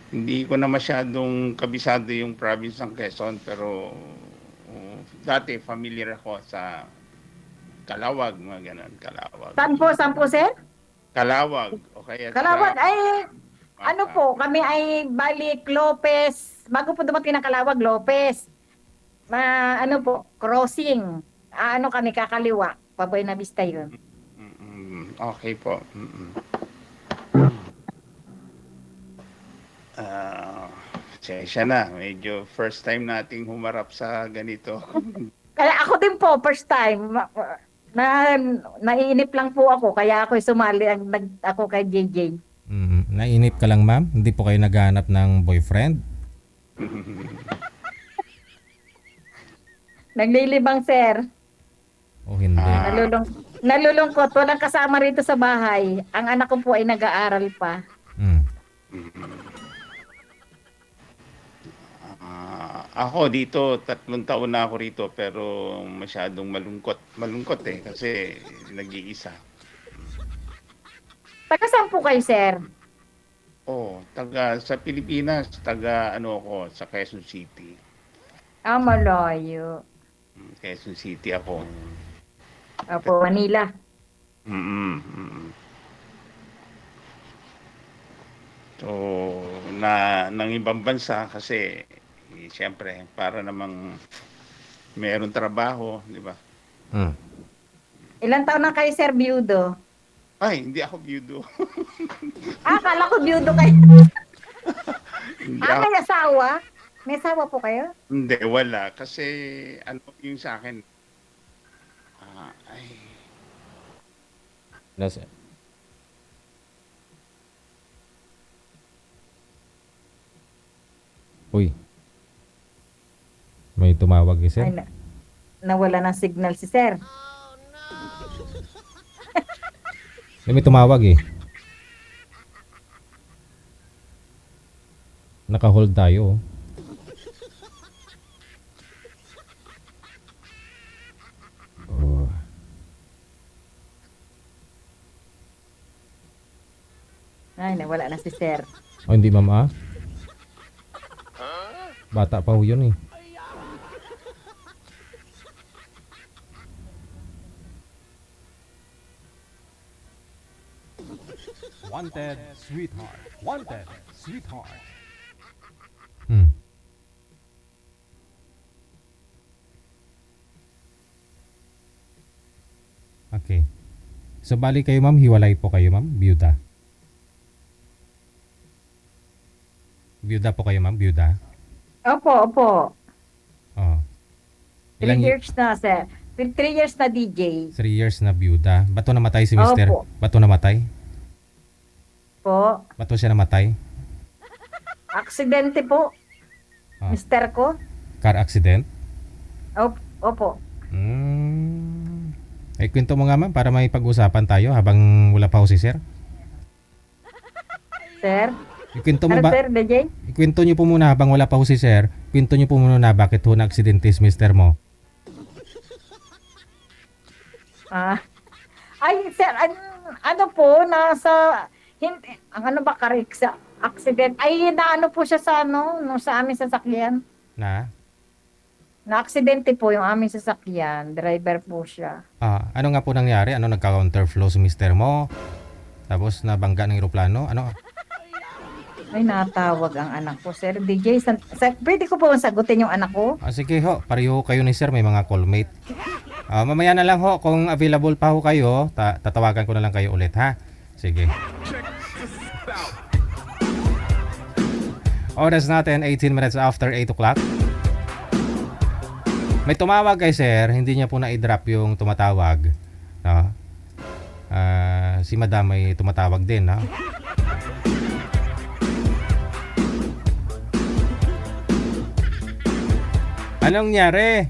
Hindi ko na masyadong kabisado yung province ng Quezon pero dati familiar ako sa Calawag, mga gano'n, Calawag. Saan po, sir? Calawag o kaya sa Kalawag ay ano Mata. po, kami ay balik Lopez. Bago po dumating ng Kalawag, Lopez. Ano po, crossing. Ano kami kakaliwa. Paboy na Vista yun. Okay po. Pasensya na, medyo first time nating humarap sa ganito. Kaya ako din po, first time. Na, naiinip lang po ako. Kaya ako sumali ako kay JJ. Nainip ka lang, ma'am? Hindi po kayo naghahanap ng boyfriend? Naglilibang, sir. O hindi? Nalulungkot. Walang kasama rito sa bahay. Ang anak ko po ay nag-aaral pa. Mm. Ako dito, 3 taon na ako rito pero masyadong malungkot. Malungkot kasi nag-iisa. Taga saan po kayo, sir? Taga sa Pilipinas, taga ako sa Quezon City. Malayo. Quezon City ako. Opo, Manila. So, ng ibang bansa kasi siyempre para namang mayroong trabaho, di ba? Ilan taon na kayo, sir, byudo? Ay, hindi ako byudo. Akala ko byudo kayo. Hindi ako, May asawa? May asawa po kayo? hindi, wala. Kasi yung sa akin, ay, Nasa, Uy. May tumawag eh, sir. Ay, nawala ng signal si sir. May tumawag eh. Naka-hold tayo. Oh. Ay, nawala na si sir. Oh, hindi ma'am ah. Bata pa ho yun eh. Wanted, sweetheart. Wanted, sweetheart. Okay. So bali kayo ma'am, hiwalay po kayo ma'am, byuda. Byuda po kayo ma'am, byuda. Opo. Oh. 3 years na, sir. 3 years na DJ. 3 years na byuda. Bato namatay si mister? Opo. Bato namatay? Po. Bato siya namatay? Aksidente po. Mister ko. Car accident? Opo. Ay kwento mo nga ma'am para may pag-usapan tayo habang wala pa ho si sir. Sir? Ikwento mo Ano, ba? sir, DJ? Ikwento niyo po muna habang wala pa ho si sir. Kwento niyo po muna bakit ho na-aksidente si mister mo. Ay, sir, ano po, ano ba karik sa accident? Ay, naano po siya sa sa aming sasakyan. Na-aksidente po yung aming sasakyan. Driver po siya. Ano nga po nangyari? Ano nagka-counterflow si mister mo? Tapos nabangga ng eroplano? Ano? Ay, natawag ang anak ko, sir. DJ, pwede ko po sagutin yung anak ko? Sige ho, pareho kayo ni sir, may mga callmate. Mamaya na lang ho, kung available pa ho kayo, tatawagan ko na lang kayo ulit ha. Sige. Oras natin, 18 minutes after 8 o'clock. May tumawag kay sir, hindi niya po na-drop yung tumatawag. No? Si madam may tumatawag din. No? Anong nangyari?